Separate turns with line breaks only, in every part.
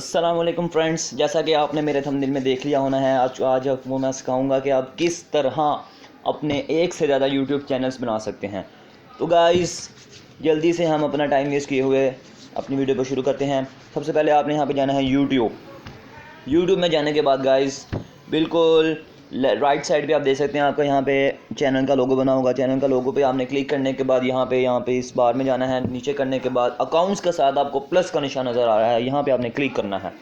अस्सलाम वालेकुम फ्रेंड्स, जैसा कि आपने मेरे थंबनेल में देख लिया होना है, आज आपको मैं सिखाऊंगा कि आप किस तरह अपने एक से ज़्यादा यूट्यूब चैनल्स बना सकते हैं। तो गाइस जल्दी से हम अपना टाइम वेस्ट किए हुए अपनी वीडियो को शुरू करते हैं। सबसे पहले आपने यहाँ पे जाना है यूट्यूब में जाने के बाद गाइस बिल्कुल राइट साइड पे आप देख सकते हैं, आपका यहाँ पे चैनल का लोगो बना होगा। चैनल का लोगो पे आपने क्लिक करने के बाद यहाँ पे इस बार में जाना है। नीचे करने के बाद अकाउंट्स के साथ आपको प्लस का निशान नज़र आ रहा है, यहाँ पे आपने क्लिक करना है।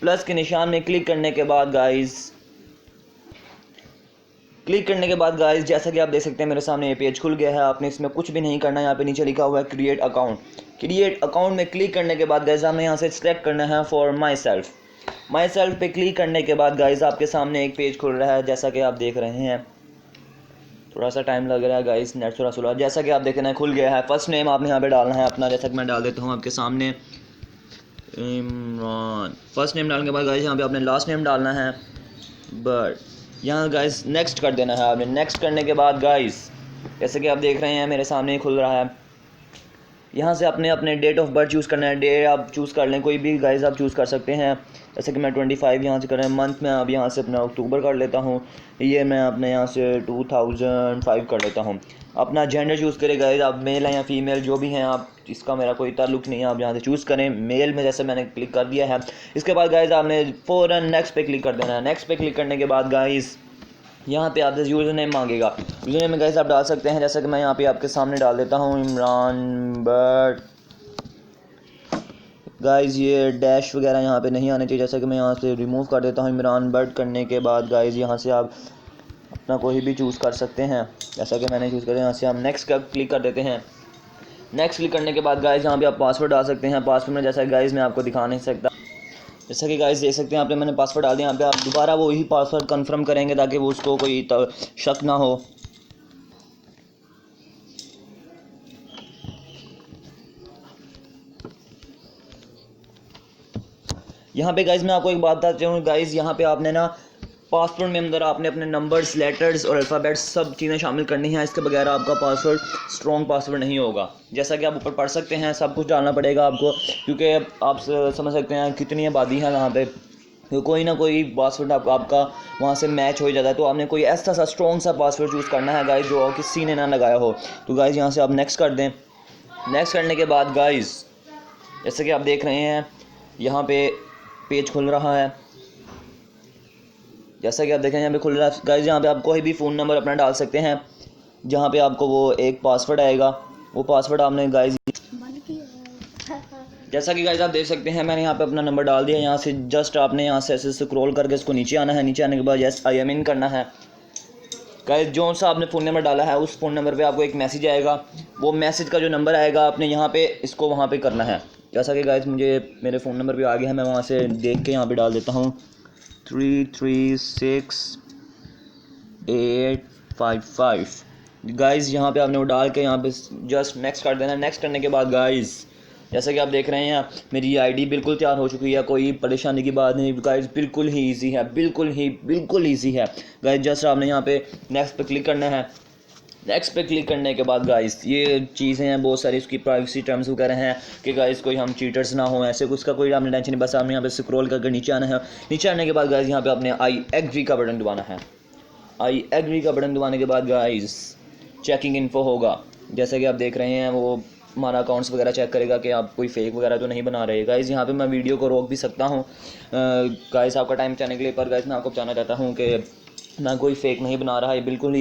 प्लस के निशान में क्लिक करने के बाद गाइस जैसा कि आप देख सकते हैं मेरे सामने ये पेज खुल गया है। आपने इसमें कुछ भी नहीं करना है। यहाँ पे नीचे लिखा हुआ है क्रिएट अकाउंट में क्लिक करने के बाद गाइस हमें यहाँ से सिलेक्ट करना है फॉर माई सेल्फ पे क्लिक करने के बाद गाइस आपके सामने एक पेज खुल रहा है, जैसा कि आप देख रहे हैं। थोड़ा सा टाइम लग रहा है गाइस, नेट थोड़ा स्लो। जैसा कि आप देख रहे हैं खुल गया है। फर्स्ट नेम आपने यहाँ पे डालना है अपना, जैसा कि मैं डाल देता हूँ आपके सामने इमरान। फर्स्ट नेम डालने के बाद गाइस यहाँ पे आपने लास्ट नेम डालना है बट यहाँ गाइस नेक्स्ट कर देना है आपने। नेक्स्ट करने के बाद गाइस जैसे कि आप देख रहे हैं मेरे सामने ही खुल रहा है। यहाँ से अपने डेट ऑफ बर्थ चूज़ करना है। डे आप चूज़ कर लें, कोई भी गाइस आप चूज़ कर सकते हैं। जैसे कि मैं 25 यहाँ से कर रहा हूँ। मंथ में अब यहाँ से अपना अक्टूबर कर लेता हूँ। ये मैं अपने यहाँ से 2005 कर लेता हूँ। अपना जेंडर चूज़ करें गाइस, आप मेल हैं या फीमेल जो भी हैं आप, इसका मेरा कोई ताल्लुक़ नहीं है। आप यहाँ से चूज़ करें मेल में, जैसे मैंने क्लिक कर दिया है। इसके बाद गाइस आपने फ़ौरन नेक्स्ट पे क्लिक कर देना है। नेक्स्ट पे क्लिक करने के बाद गाइस यहाँ पे आपसे यूज़र नेम मांगेगा। यूज़र नेम में गाइस आप डाल सकते हैं, जैसा कि मैं यहाँ पे आपके सामने डाल देता हूँ इमरान बट गाइस ये डैश वगैरह यहाँ पे नहीं आने चाहिए, जैसा कि मैं यहाँ से रिमूव कर देता हूँ इमरान बट। करने के बाद गाइस यहाँ से आप अपना कोई भी चूज़ कर सकते हैं, जैसा कि मैंने चूज़ कर दिया। यहाँ से हम नेक्स्ट का क्लिक कर देते हैं। नेक्स्ट क्लिक करने के बाद गाइस यहाँ पे आप पासवर्ड डाल सकते हैं। पासवर्ड में जैसा गाइस मैं आपको दिखा नहीं सकता, जैसा कि गाइस देख सकते हैं यहाँ पे मैंने पासवर्ड डाल दिया। यहाँ पे आप दोबारा वही पासवर्ड कंफर्म करेंगे ताकि वो उसको कोई शक ना हो। यहाँ पे गाइस मैं आपको एक बात बताता हूँ गाइस, यहाँ पे आपने ना पासवर्ड में अंदर आपने अपने नंबर्स, लेटर्स और अल्फ़ाबेट्स सब चीज़ें शामिल करनी हैं। इसके बगैर आपका पासवर्ड स्ट्रॉन्ग पासवर्ड नहीं होगा। जैसा कि आप ऊपर पढ़ सकते हैं, सब कुछ डालना पड़ेगा आपको, क्योंकि आप समझ सकते हैं कितनी आबादी है वहाँ पे, तो कोई ना कोई पासवर्ड आपका वहाँ से मैच हो जाता है। तो आपने कोई ऐसा सा स्ट्रॉन्ग सा पासवर्ड चूज़ करना है गाइस जो किसी ने ना लगाया हो। तो गाइस यहाँ से आप नेक्स्ट कर दें। नेक्स्ट करने के बाद गाइस जैसे कि आप देख रहे हैं यहाँ पे पेज खुल रहा है, जैसा कि आप देखें यहाँ पे खुल रहा है गाइस। यहाँ पे आप कोई भी फ़ोन नंबर अपना डाल सकते हैं, जहाँ पे आपको वो एक पासवर्ड आएगा, वो पासवर्ड आपने गाइस जैसा कि गाइस आप देख सकते हैं मैंने यहाँ पे अपना नंबर डाल दिया। यहाँ से जस्ट आपने यहाँ से ऐसे स्क्रॉल करके इसको नीचे आना है। नीचे आने के बाद यस आई एम इन करना है गाइस। जो सा आपने फ़ोन नंबर डाला है उस फ़ोन नंबर पे आपको एक मैसेज आएगा। वो मैसेज का जो नंबर आएगा आपने यहाँ पे इसको वहाँ पे करना है। जैसा कि गाइस मुझे मेरे फ़ोन नंबर पे आ गया है, मैं वहाँ से देख के यहाँ पे डाल देता हूँ 336855 गाइस। यहाँ पे आपने वो डाल के यहाँ पे जस्ट नेक्स्ट कर देना। नेक्स्ट करने के बाद गाइस जैसा कि आप देख रहे हैं मेरी आईडी बिल्कुल तैयार हो चुकी है। कोई परेशानी की बात नहीं गाइस, बिल्कुल ही ईजी है, बिल्कुल ईजी है गाइस। जस्ट आपने यहाँ पे नेक्स्ट पे क्लिक करना है। नेक्स्ट पे क्लिक करने के बाद गाइस ये चीज़ें हैं बहुत सारी, उसकी प्राइवेसी टर्म्स वगैरह हैं कि गाइस कोई हम चीटर्स ना हो, ऐसे उसका कोई आपने टेंशन नहीं। बस आपने यहाँ पे स्क्रॉल करके नीचे आना है। नीचे आने के बाद गाइस यहाँ पे आपने आई एग्री का बटन दबाना है। आई एग्री का बटन दबाने के बाद गाइस चेकिंग इन्फो होगा, जैसे कि आप देख रहे हैं वो हमारा अकाउंट्स वगैरह चेक करेगा कि आप कोई फेक वगैरह तो नहीं बना रहे। गाइस यहाँ पे मैं वीडियो को रोक भी सकता हूँ गाइस आपका टाइम बचाने के लिए, पर गाइस मैं आपको बताना चाहता हूँ कि मैं कोई फेक नहीं बना रहा। ये बिल्कुल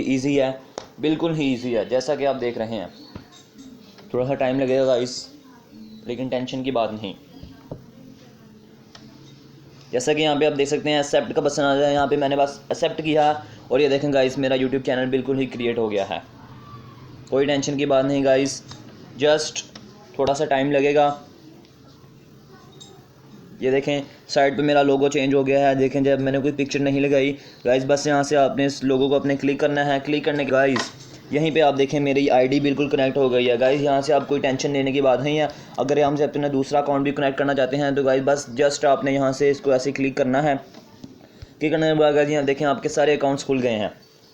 ही ईजी है, जैसा कि आप देख रहे हैं। थोड़ा सा टाइम लगेगा गाइस, लेकिन टेंशन की बात नहीं। जैसा कि यहाँ पे आप देख सकते हैं एक्सेप्ट का बटन आ जाए, यहाँ पे मैंने बस एक्सेप्ट किया और ये देखें गाइस मेरा यूट्यूब चैनल बिल्कुल ही क्रिएट हो गया है। कोई टेंशन की बात नहीं गाइस, जस्ट थोड़ा सा टाइम लगेगा। ये देखें साइड पे मेरा लोगो चेंज हो गया है। देखें जब मैंने कोई पिक्चर नहीं लगाई गाइस, बस यहाँ से आपने इस लोगो को अपने क्लिक करना है। क्लिक करने के गाइस यहीं पे आप देखें मेरी आईडी बिल्कुल कनेक्ट हो गई है गाइस। यहाँ से आप कोई टेंशन लेने की बात नहीं है। अगर हम से अपना दूसरा अकाउंट भी कनेक्ट करना चाहते हैं तो गाइस बस जस्ट आपने यहाँ से इसको ऐसे क्लिक करना है। क्लिक करने के बाद गाइस यहाँ देखें आपके सारे अकाउंट्स खुल गए हैं।